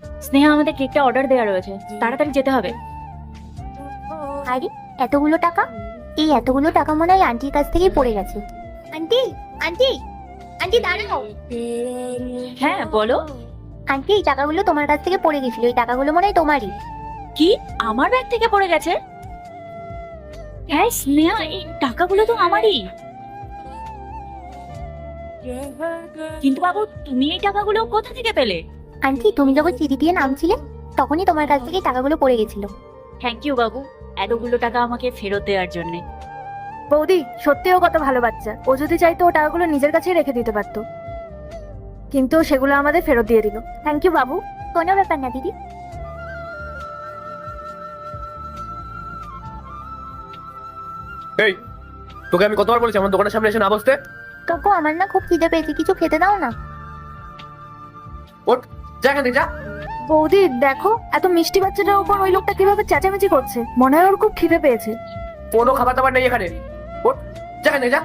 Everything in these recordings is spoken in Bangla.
স্নেহা, আমাদের কেকটা অর্ডার দেওয়া রয়েছে, তাড়াতাড়ি যেতে হবে। আরে এতগুলো টাকা, এই এতগুলো টাকা মনে হয় আন্টির কাছ থেকেই পড়ে গেছে। আন্টি, আন্টি, আন্টি দাঁড়াও। হ্যাঁ বলো। আন্টি, এই টাকাগুলো তোমার কাছ থেকে পড়ে গেছিল, এই টাকাগুলো মনে হয় তোমারই। কি, আমার ব্যাগ থেকে পড়ে গেছে? হ্যাঁ স্নেহা, এই টাকাগুলো তো আমারই। কিন্তু বাবু, তুমি এই টাকাগুলো কোথা থেকে পেলে? আন্টি, তুমি যখন চিঠি দিয়ে নামছিলে তখনই তোমার কাছ থেকে এই টাকাগুলো পড়ে গেছিল। থ্যাংক ইউ বাবু, এতগুলো টাকা আমাকে ফেরত দেওয়ার জন্য। বৌদি সত্যিও কত ভালো বাচ্চা, ও যদি চাইতো ও টাকাগুলো নিজের কাছেই রেখে দিতে পারতো, কিন্তু সেগুলো আমাদের ফেরত দিয়ে দিল। থ্যাংক ইউ বাবু। কোনো ব্যাপার না দিদি। এই, তোকে আমি কতবার বলেছি আমার দোকানের সামনে এসে না বসতে? কাকু, আমার না খুব খিদে পেয়েছে, কিছু খেতে দাও না। ওঠ, যা এখান থেকে যা। বৌদি দেখো, এত মিষ্টি বাচ্চাটার উপর ওই লোকটা কিভাবে চেঁচামেচি করছে, মনে হয় ওর খুব খিদে পেয়েছে। কোনো খাবার দাবার নেই এখানে। ওঠ, যা এখান থেকে যা।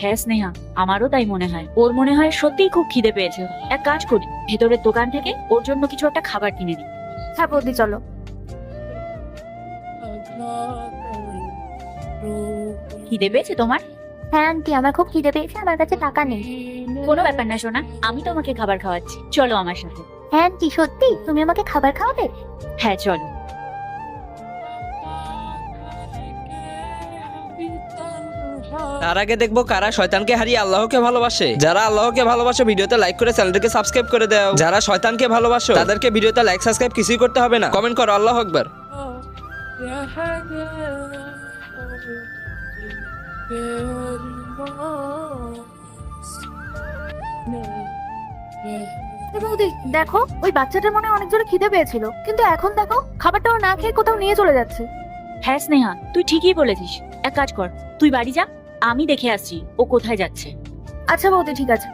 হ্যাঁ স্নেহা, আমারও তাই মনে হয়। ওর মনে হয় সত্যিই খুব খিদে পেয়েছে। এক কাজ করি, ভেতরের দোকান থেকে ওর জন্য কিছু একটা খাবার কিনে দিই। হ্যাঁ বৌদি চলো। খিদে পেয়েছে তোমার? হ্যাঁ আন্টি, আমার খুব খিদে পেয়েছে, আমার কাছে টাকা নেই। কোনো ব্যাপার না সোনা, আমি তোমাকে খাবার খাওয়াচ্ছি, চলো আমার সাথে। হ্যাঁ আন্টি, সত্যি তুমি আমাকে খাবার খাওয়াবে? হ্যাঁ চলো। তার আগে দেখবো কারা শয়তানকে হারিয়ে আল্লাহকে ভালোবাসে। যারা আল্লাহকে ভালোবাসে ভিডিওতে লাইক করে চ্যানেলটাকে সাবস্ক্রাইব করে দাও। যারা শয়তানকে ভালোবাসো তাদেরকে ভিডিওতে লাইক সাবস্ক্রাইব কিছুই করতে হবে না, কমেন্ট করো আল্লাহু আকবার। এ বৌদি দেখো, ওই বাচ্চাটার মনে হয় অনেক জোরে খিদে পেয়েছিল, কিন্তু এখন দেখো খাবারটাও না খেয়ে কোথাও নিয়ে চলে যাচ্ছে। হ্যাঁ স্নেহা, তুই ঠিকই বলেছিস। এক কাজ কর, তুই বাড়ি যা, আমি দেখে আসছি ও কোথায় যাচ্ছে। আচ্ছা বৌদি ঠিক আছে।